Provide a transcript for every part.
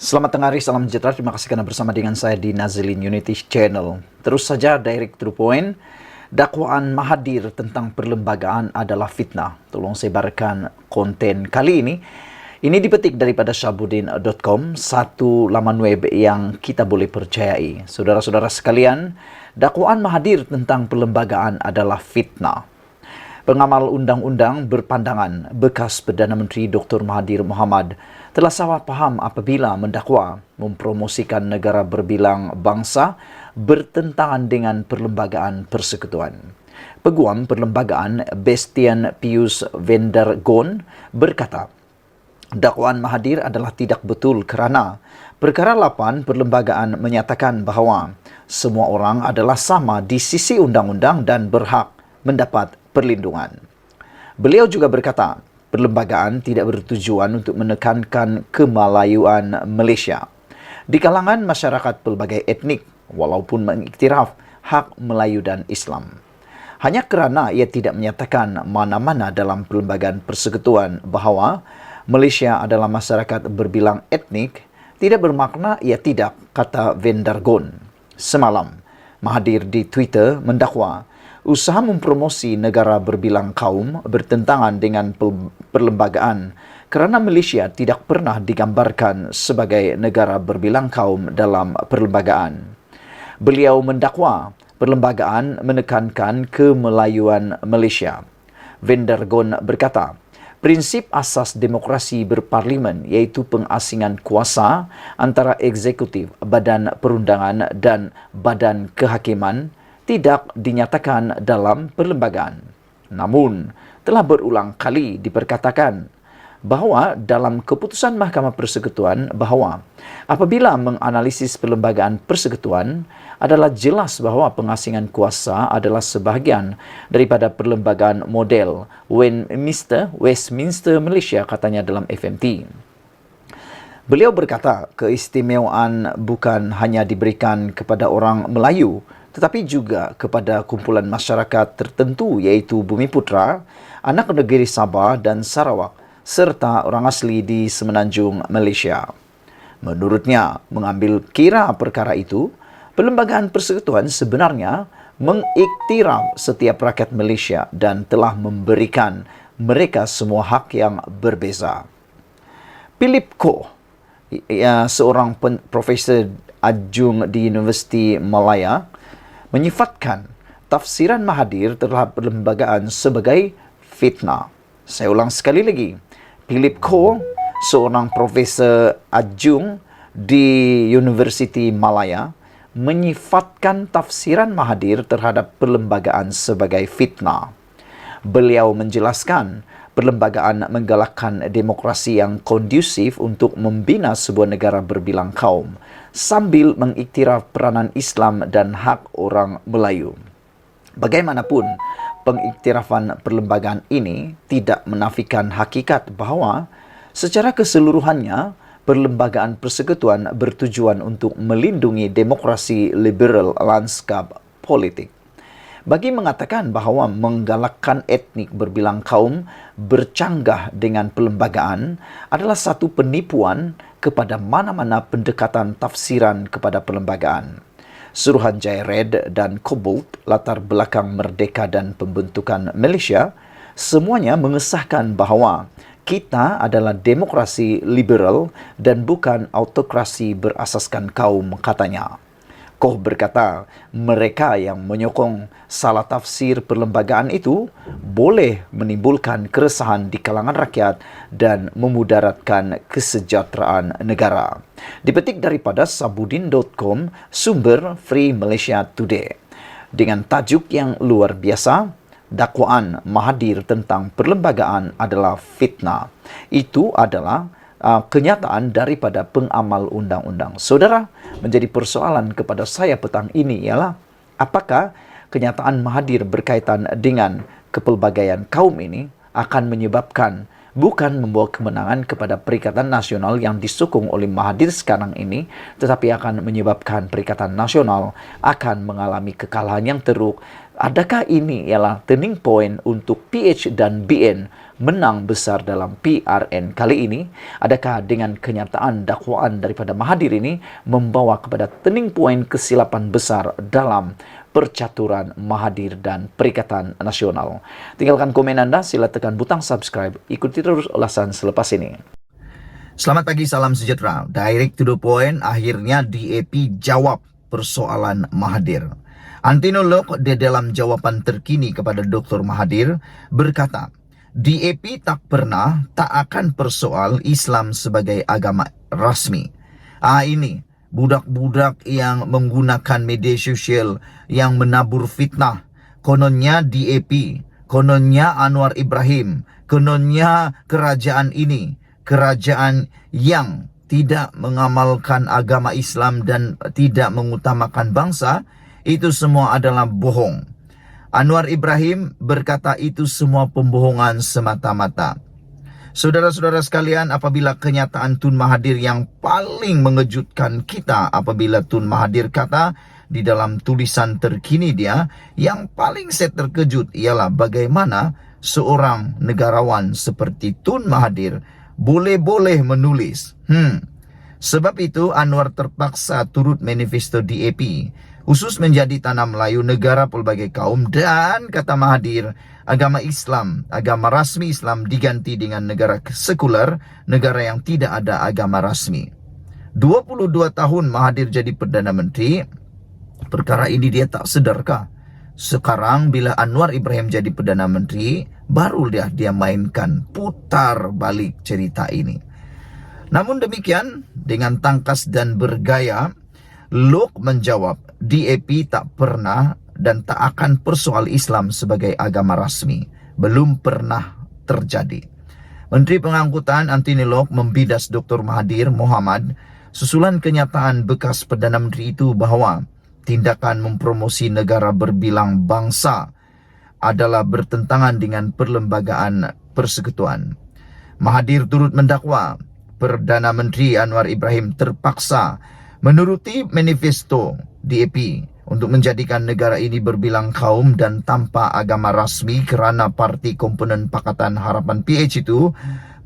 Selamat tengah hari, salam sejahtera. Terima kasih karena bersama dengan saya di Nazilin Unity Channel. Terus saja direct to the point. Dakwaan Mahathir tentang perlembagaan adalah fitnah. Tolong sebarkan konten kali ini. Ini dipetik daripada syahbudin.com, satu laman web yang kita boleh percayai. Saudara-saudara sekalian, dakwaan Mahathir tentang perlembagaan adalah fitnah. Pengamal undang-undang berpandangan bekas Perdana Menteri Dr. Mahathir Mohamad telah salah faham apabila mendakwa mempromosikan negara berbilang bangsa bertentangan dengan perlembagaan persekutuan. Peguam perlembagaan Bastian Pius Vendragon berkata, dakwaan Mahathir adalah tidak betul kerana perkara 8 perlembagaan menyatakan bahawa semua orang adalah sama di sisi undang-undang dan berhak mendapat perlindungan. Beliau juga berkata, perlembagaan tidak bertujuan untuk menekankan kemalayuan Malaysia di kalangan masyarakat pelbagai etnik walaupun mengiktiraf hak Melayu dan Islam. Hanya kerana ia tidak menyatakan mana-mana dalam perlembagaan persekutuan bahawa Malaysia adalah masyarakat berbilang etnik, tidak bermakna ia tidak, kata Vendragon. Semalam, Mahathir di Twitter mendakwa usaha mempromosi negara berbilang kaum bertentangan dengan perlembagaan kerana Malaysia tidak pernah digambarkan sebagai negara berbilang kaum dalam perlembagaan. Beliau mendakwa perlembagaan menekankan kemelayuan Malaysia. Vendragon berkata, prinsip asas demokrasi berparlimen iaitu pengasingan kuasa antara eksekutif, badan perundangan dan badan kehakiman tidak dinyatakan dalam perlembagaan. Namun, telah berulang kali diperkatakan bahawa dalam keputusan Mahkamah Persekutuan bahawa apabila menganalisis perlembagaan persekutuan adalah jelas bahawa pengasingan kuasa adalah sebahagian daripada perlembagaan model Westminster Malaysia, katanya dalam FMT. Beliau berkata keistimewaan bukan hanya diberikan kepada orang Melayu tetapi juga kepada kumpulan masyarakat tertentu iaitu Bumiputra, anak negeri Sabah dan Sarawak serta orang asli di Semenanjung Malaysia. Menurutnya, mengambil kira perkara itu, perlembagaan persekutuan sebenarnya mengiktiraf setiap rakyat Malaysia dan telah memberikan mereka semua hak yang berbeza. Philip Koh, seorang profesor adjung di Universiti Malaya, menyifatkan tafsiran Mahathir terhadap perlembagaan sebagai fitnah. Saya ulang sekali lagi. Philip Koh, seorang profesor adjung di Universiti Malaya, menyifatkan tafsiran Mahathir terhadap perlembagaan sebagai fitnah. Beliau menjelaskan perlembagaan menggalakkan demokrasi yang kondusif untuk membina sebuah negara berbilang kaum sambil mengiktiraf peranan Islam dan hak orang Melayu. Bagaimanapun, pengiktirafan perlembagaan ini tidak menafikan hakikat bahawa secara keseluruhannya perlembagaan persekutuan bertujuan untuk melindungi demokrasi liberal lanskap politik. Bagi mengatakan bahawa menggalakkan etnik berbilang kaum bercanggah dengan perlembagaan adalah satu penipuan kepada mana-mana pendekatan tafsiran kepada perlembagaan. Suruhanjaya Red dan Cobalt, latar belakang merdeka dan pembentukan Malaysia, semuanya mengesahkan bahawa kita adalah demokrasi liberal dan bukan autokrasi berasaskan kaum, katanya. Koh berkata, mereka yang menyokong salah tafsir perlembagaan itu boleh menimbulkan keresahan di kalangan rakyat dan memudaratkan kesejahteraan negara. Dipetik daripada syahbudin.com, sumber Free Malaysia Today. Dengan tajuk yang luar biasa, dakwaan Mahathir tentang perlembagaan adalah fitnah. Itu adalah kenyataan daripada pengamal undang-undang. Saudara, menjadi persoalan kepada saya petang ini ialah apakah kenyataan Mahathir berkaitan dengan kepelbagaian kaum ini akan menyebabkan bukan membawa kemenangan kepada Perikatan Nasional yang disokong oleh Mahathir sekarang ini, tetapi akan menyebabkan Perikatan Nasional akan mengalami kekalahan yang teruk Adakah ini ialah turning point untuk PH dan BN menang besar dalam PRN kali ini? Adakah dengan kenyataan dakwaan daripada Mahathir ini membawa kepada turning point kesilapan besar dalam percaturan Mahathir dan Perikatan Nasional? Tinggalkan komen anda, sila tekan butang subscribe. Ikuti terus ulasan selepas ini. Selamat pagi, salam sejahtera. Direct to the point, akhirnya DAP jawab persoalan Mahathir. Antino Lok di dalam jawaban terkini kepada Dr. Mahathir berkata, DAP tak pernah, tak akan persoal Islam sebagai agama rasmi. Ini budak-budak yang menggunakan media sosial yang menabur fitnah. Kononnya DAP, kononnya Anwar Ibrahim, kononnya kerajaan ini, kerajaan yang tidak mengamalkan agama Islam dan tidak mengutamakan bangsa, itu semua adalah bohong. Anwar Ibrahim berkata itu semua pembohongan semata-mata. Saudara-saudara sekalian, apabila kenyataan Tun Mahathir yang paling mengejutkan kita, apabila Tun Mahathir kata di dalam tulisan terkini dia, yang paling saya terkejut ialah bagaimana seorang negarawan seperti Tun Mahathir boleh-boleh menulis. Sebab itu Anwar terpaksa turut manifesto DAP, khusus menjadi tanah Melayu negara pelbagai kaum, dan kata Mahathir, agama Islam, agama rasmi Islam diganti dengan negara sekular, negara yang tidak ada agama rasmi. 22 tahun Mahathir jadi Perdana Menteri, perkara ini dia tak sedarkah? Sekarang bila Anwar Ibrahim jadi Perdana Menteri, baru dia mainkan, putar balik cerita ini. Namun demikian, dengan tangkas dan bergaya, Lok menjawab, DAP tak pernah dan tak akan persoal Islam sebagai agama rasmi. Belum pernah terjadi. Menteri Pengangkutan Anthony Lok membidas Dr. Mahathir Mohamad susulan kenyataan bekas Perdana Menteri itu bahwa tindakan mempromosi negara berbilang bangsa adalah bertentangan dengan perlembagaan persekutuan. Mahathir turut mendakwa Perdana Menteri Anwar Ibrahim terpaksa menuruti manifesto DAP untuk menjadikan negara ini berbilang kaum dan tanpa agama rasmi kerana parti komponen Pakatan Harapan PH itu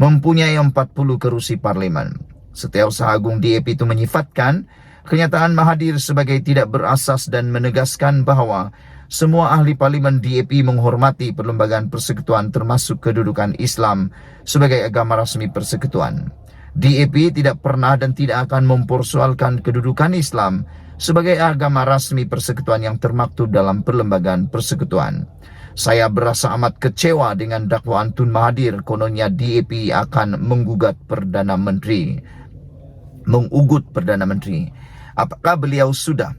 mempunyai 40 kerusi parlimen. Setiausaha Agung DAP itu menyifatkan kenyataan Mahathir sebagai tidak berasas dan menegaskan bahawa semua ahli parlimen DAP menghormati perlembagaan persekutuan termasuk kedudukan Islam sebagai agama rasmi persekutuan. DAP tidak pernah dan tidak akan mempersoalkan kedudukan Islam sebagai agama rasmi persekutuan yang termaktub dalam perlembagaan persekutuan. Saya berasa amat kecewa dengan dakwaan Tun Mahathir, kononnya DAP akan mengugut Perdana Menteri. Apakah beliau sudah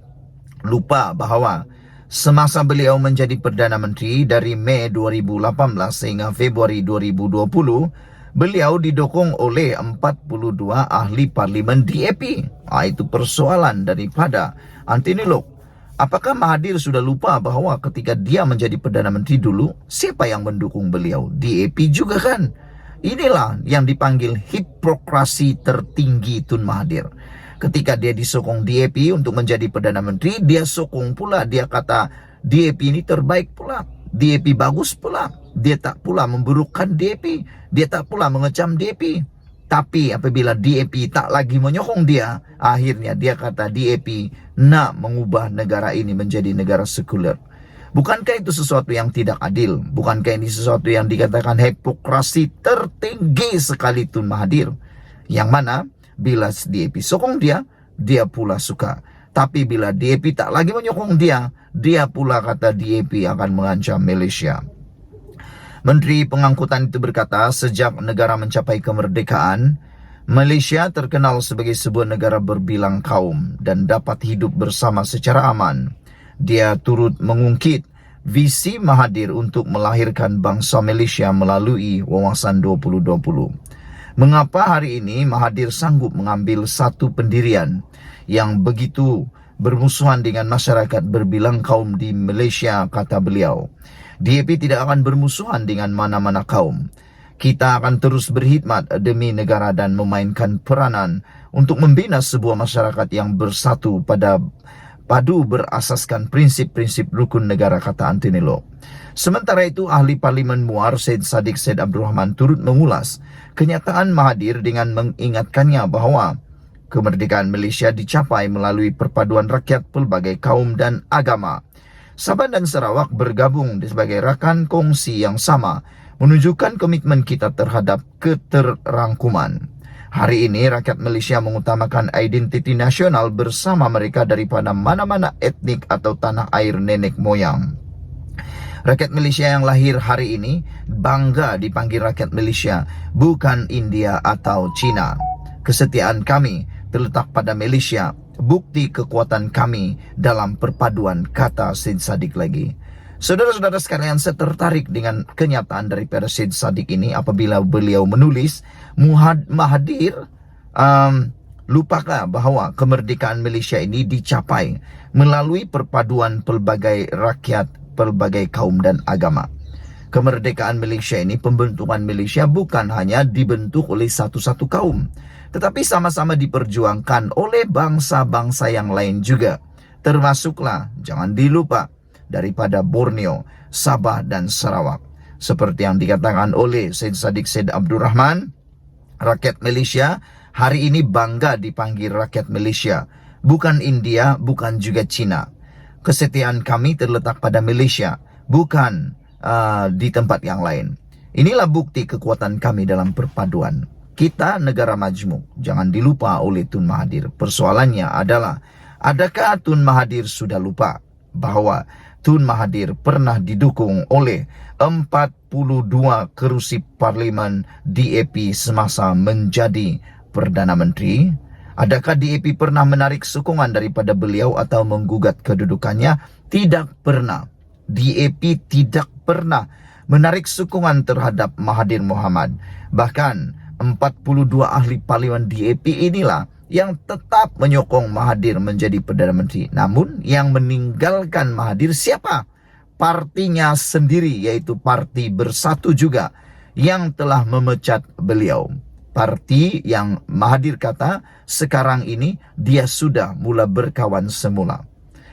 lupa bahawa semasa beliau menjadi Perdana Menteri dari Mei 2018 sehingga Februari 2020, beliau didukung oleh 42 ahli parlimen DAP. Itu persoalan daripada Anthony Lok. Apakah Mahathir sudah lupa bahawa ketika dia menjadi Perdana Menteri dulu, siapa yang mendukung beliau? DAP juga kan? Inilah yang dipanggil hipokrasi tertinggi Tun Mahathir. Ketika dia disokong DAP untuk menjadi Perdana Menteri, dia sokong pula, dia kata DAP ini terbaik pula, DAP bagus pula. Dia tak pula memburukkan DAP, dia tak pula mengecam DAP. Tapi apabila DAP tak lagi menyokong dia, akhirnya dia kata DAP nak mengubah negara ini menjadi negara sekuler. Bukankah itu sesuatu yang tidak adil? Bukankah ini sesuatu yang dikatakan hipokrasi tertinggi sekali Tun Mahathir? Yang mana bila DAP sokong dia, dia pula suka. Tapi bila DAP tak lagi menyokong dia, dia pula kata DAP akan mengancam Malaysia. Menteri Pengangkutan itu berkata, sejak negara mencapai kemerdekaan, Malaysia terkenal sebagai sebuah negara berbilang kaum dan dapat hidup bersama secara aman. Dia turut mengungkit visi Mahathir untuk melahirkan bangsa Malaysia melalui Wawasan 2020. Mengapa hari ini Mahathir sanggup mengambil satu pendirian yang begitu bermusuhan dengan masyarakat berbilang kaum di Malaysia, kata beliau. DAP tidak akan bermusuhan dengan mana-mana kaum. Kita akan terus berkhidmat demi negara dan memainkan peranan untuk membina sebuah masyarakat yang bersatu pada padu berasaskan prinsip-prinsip rukun negara, kata Anthony Locke. Sementara itu, ahli Parlimen Muar Syed Saddiq Syed Abdul Rahman turut mengulas kenyataan Mahathir dengan mengingatkannya bahwa kemerdekaan Malaysia dicapai melalui perpaduan rakyat pelbagai kaum dan agama. Sabah dan Sarawak bergabung sebagai rakan kongsi yang sama, menunjukkan komitmen kita terhadap keterrangkuman. Hari ini, rakyat Malaysia mengutamakan identiti nasional bersama mereka daripada mana-mana etnik atau tanah air nenek moyang. Rakyat Malaysia yang lahir hari ini bangga dipanggil rakyat Malaysia, bukan India atau China. Kesetiaan kami terletak pada Malaysia, bukti kekuatan kami dalam perpaduan, kata Syed Saddiq lagi. Saudara-saudara sekalian, saya tertarik dengan kenyataan daripada Syed Saddiq ini apabila beliau menulis Mahathir lupakah bahwa kemerdekaan Malaysia ini dicapai melalui perpaduan pelbagai rakyat, pelbagai kaum dan agama. Kemerdekaan Malaysia ini, pembentukan Malaysia bukan hanya dibentuk oleh satu-satu kaum, tetapi sama-sama diperjuangkan oleh bangsa-bangsa yang lain juga. Termasuklah, jangan dilupa, daripada Borneo, Sabah dan Sarawak. Seperti yang dikatakan oleh Syed Saddiq Syed Abdul Rahman, rakyat Malaysia hari ini bangga dipanggil rakyat Malaysia, bukan India, bukan juga China. Kesetiaan kami terletak pada Malaysia, bukan di tempat yang lain. Inilah bukti kekuatan kami dalam perpaduan. Kita negara majmuk, jangan dilupa oleh Tun Mahathir. Persoalannya adalah, adakah Tun Mahathir sudah lupa bahwa Tun Mahathir pernah didukung oleh 42 kerusi parlimen DAP semasa menjadi Perdana Menteri? Adakah DAP pernah menarik sokongan daripada beliau atau menggugat kedudukannya? Tidak pernah. DAP tidak pernah menarik sokongan terhadap Mahathir Mohamad. Bahkan 42 ahli parlimen DAP inilah yang tetap menyokong Mahathir menjadi Perdana Menteri. Namun yang meninggalkan Mahathir siapa? Partinya sendiri, yaitu Parti Bersatu juga, yang telah memecat beliau. Parti yang Mahathir kata sekarang ini dia sudah mula berkawan semula.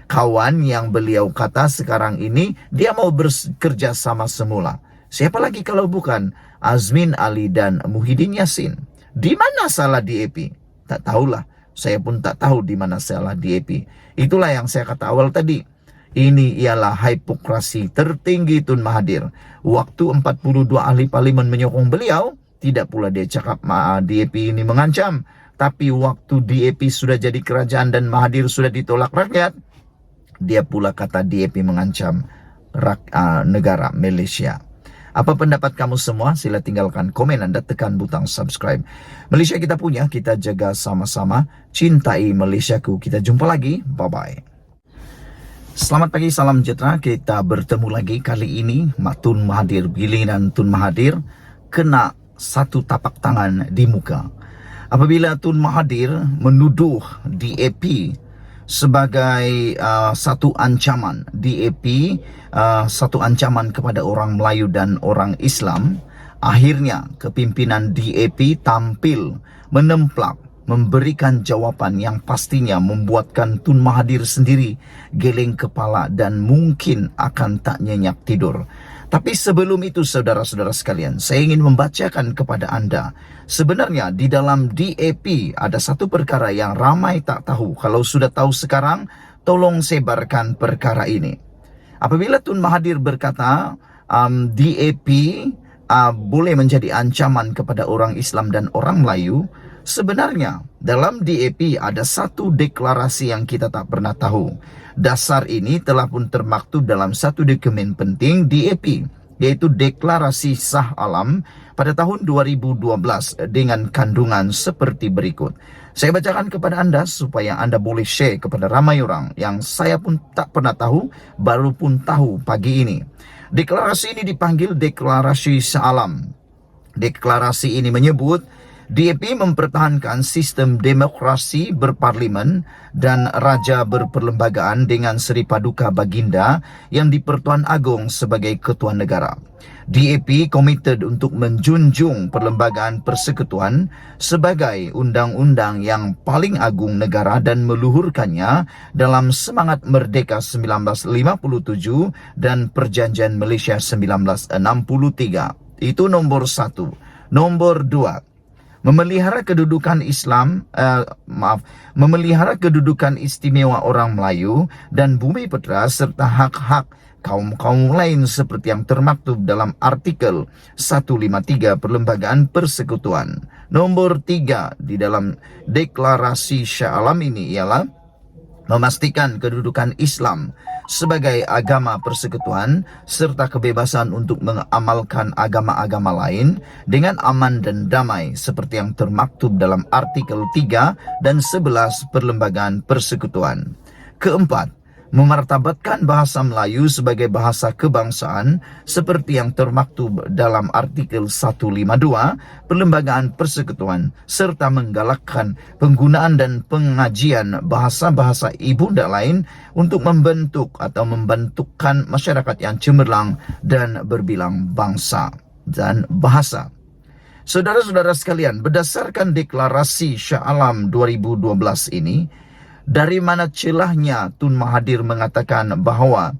Kawan yang beliau kata sekarang ini dia mau bekerja sama semula. Siapa lagi kalau bukan Azmin Ali dan Muhyiddin Yassin? Di mana salah DAP? Tak tahulah. Saya pun tak tahu di mana salah DAP. Itulah yang saya kata awal tadi. Ini ialah hipokrasi tertinggi Tun Mahathir. Waktu 42 ahli parlimen menyokong beliau, tidak pula dia cakap DAP ini mengancam. Tapi waktu DAP sudah jadi kerajaan dan Mahathir sudah ditolak rakyat, dia pula kata DAP mengancam negara Malaysia. Apa pendapat kamu semua? Sila tinggalkan komen Anda, tekan butang subscribe. Malaysia kita punya, kita jaga sama-sama. Cintai Malaysiaku. Kita jumpa lagi. Bye-bye. Selamat pagi, salam sejahtera. Kita bertemu lagi kali ini. Tun Mahathir, giliran Tun Mahathir kena satu tapak tangan di muka. Apabila Tun Mahathir menuduh DAP sebagai satu ancaman, DAP satu ancaman kepada orang Melayu dan orang Islam, akhirnya kepimpinan DAP tampil menemplak, memberikan jawapan yang pastinya membuatkan Tun Mahathir sendiri geleng kepala dan mungkin akan tak nyenyak tidur. Tapi sebelum itu, saudara-saudara sekalian, saya ingin membacakan kepada Anda. Sebenarnya di dalam DAP ada satu perkara yang ramai tak tahu. Kalau sudah tahu sekarang, tolong sebarkan perkara ini. Apabila Tun Mahathir berkata DAP boleh menjadi ancaman kepada orang Islam dan orang Melayu, sebenarnya dalam DAP ada satu deklarasi yang kita tak pernah tahu. Dasar ini telah pun termaktub dalam satu dokumen penting DAP, yaitu Deklarasi Shah Alam pada tahun 2012 dengan kandungan seperti berikut. Saya bacakan kepada Anda supaya Anda boleh share kepada ramai orang yang saya pun tak pernah tahu, baru pun tahu pagi ini. Deklarasi ini dipanggil Deklarasi Shah Alam. Deklarasi ini menyebut DAP mempertahankan sistem demokrasi berparlimen dan raja berperlembagaan dengan Seri Paduka Baginda yang di-Pertuan Agong sebagai Ketua Negara. DAP komited untuk menjunjung perlembagaan persekutuan sebagai undang-undang yang paling agung negara dan meluhurkannya dalam semangat Merdeka 1957 dan Perjanjian Malaysia 1963. Itu nombor 1. Nombor 2. Memelihara kedudukan memelihara kedudukan istimewa orang Melayu dan bumi putera serta hak-hak kaum-kaum lain seperti yang termaktub dalam artikel 153 Perlembagaan Persekutuan. Nombor 3 di dalam deklarasi Shah Alam ini ialah memastikan kedudukan Islam sebagai agama persekutuan serta kebebasan untuk mengamalkan agama-agama lain dengan aman dan damai seperti yang termaktub dalam artikel 3 dan 11 Perlembagaan Persekutuan. Keempat, memartabatkan bahasa Melayu sebagai bahasa kebangsaan seperti yang termaktub dalam artikel 152 Perlembagaan Persekutuan serta menggalakkan penggunaan dan pengajian bahasa-bahasa ibunda lain untuk membentuk atau membentukkan masyarakat yang cemerlang dan berbilang bangsa dan bahasa. Saudara-saudara sekalian, berdasarkan deklarasi Shah Alam 2012 ini, dari mana celahnya Tun Mahathir mengatakan bahawa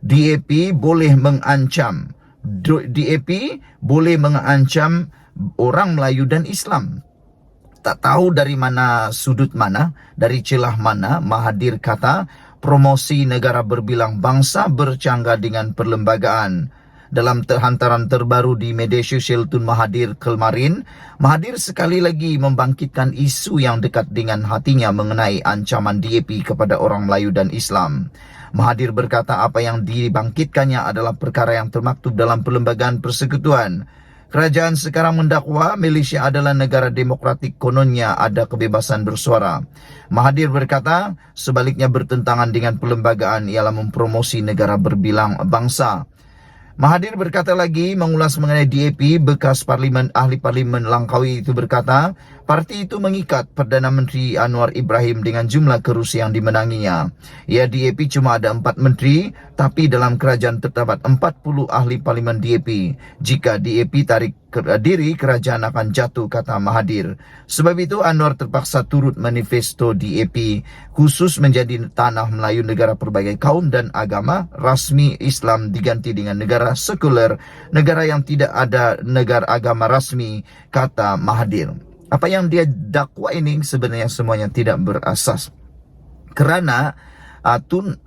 DAP boleh mengancam orang Melayu dan Islam. Tak tahu dari mana sudut mana, dari celah mana Mahathir kata promosi negara berbilang bangsa bercanggah dengan perlembagaan. Dalam hantaran terbaru di media sosial Tun Mahathir kemarin, Mahathir sekali lagi membangkitkan isu yang dekat dengan hatinya mengenai ancaman DAP kepada orang Melayu dan Islam. Mahathir berkata apa yang dibangkitkannya adalah perkara yang termaktub dalam Perlembagaan Persekutuan. Kerajaan sekarang mendakwa Malaysia adalah negara demokratik, kononnya ada kebebasan bersuara. Mahathir berkata sebaliknya bertentangan dengan perlembagaan ialah mempromosi negara berbilang bangsa. Mahathir berkata lagi mengulas mengenai DAP, bekas ahli parlimen Langkawi itu berkata, parti itu mengikat Perdana Menteri Anwar Ibrahim dengan jumlah kerusi yang dimenanginya. Ya, DAP cuma ada 4 menteri, tapi dalam kerajaan terdapat 40 ahli parlimen DAP. Jika DAP tarik diri, kerajaan akan jatuh, kata Mahathir. Sebab itu Anwar terpaksa turut manifesto DAP khusus menjadi tanah Melayu negara pelbagai kaum dan agama, rasmi Islam diganti dengan negara sekuler, negara yang tidak ada negara agama rasmi, kata Mahathir. Apa yang dia dakwa ini sebenarnya semuanya tidak berasas. Kerana Tun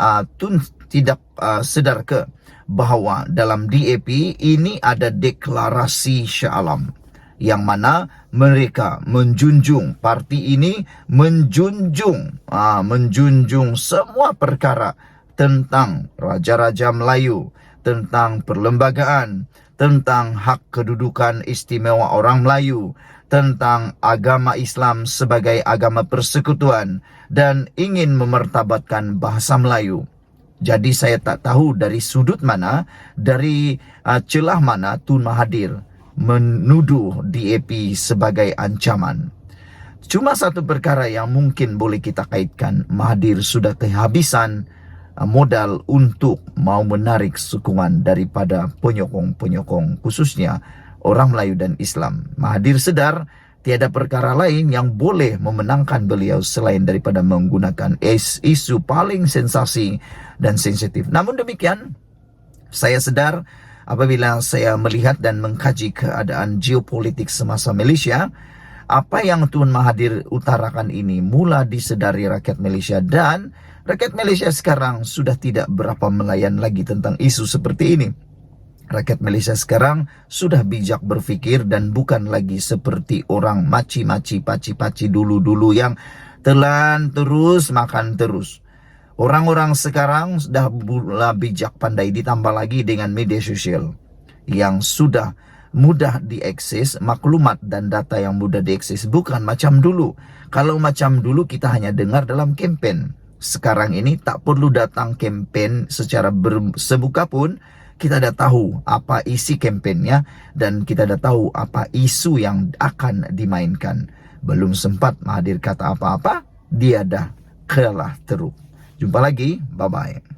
tidak sedar ke bahawa dalam DAP ini ada deklarasi Shah Alam yang mana mereka menjunjung, parti ini menjunjung semua perkara tentang raja-raja Melayu, tentang perlembagaan, tentang hak kedudukan istimewa orang Melayu, tentang agama Islam sebagai agama persekutuan dan ingin memartabatkan bahasa Melayu. Jadi saya tak tahu dari sudut mana, dari celah mana Tun Mahathir menuduh DAP sebagai ancaman. Cuma satu perkara yang mungkin boleh kita kaitkan, Mahathir sudah kehabisan modal untuk mau menarik sokongan daripada penyokong-penyokong, khususnya orang Melayu dan Islam. Mahathir sedar tiada perkara lain yang boleh memenangkan beliau selain daripada menggunakan isu paling sensasi dan sensitif. Namun demikian, saya sedar apabila saya melihat dan mengkaji keadaan geopolitik semasa Malaysia, apa yang Tun Mahathir utarakan ini mula disedari rakyat Malaysia, dan rakyat Malaysia sekarang sudah tidak berapa melayan lagi tentang isu seperti ini. Rakyat Malaysia sekarang sudah bijak berfikir dan bukan lagi seperti orang maci-maci, paci-paci dulu-dulu yang telan terus, makan terus. Orang-orang sekarang sudah bijak pandai, ditambah lagi dengan media sosial yang sudah mudah diakses, maklumat dan data yang mudah diakses. Bukan macam dulu. Kalau macam dulu kita hanya dengar dalam kempen. Sekarang ini tak perlu datang kempen secara sebuka pun, kita dah tahu apa isi kampanyenya dan kita dah tahu apa isu yang akan dimainkan. Belum sempat Mahathir kata apa-apa, dia dah kalah teruk. Jumpa lagi, bye-bye.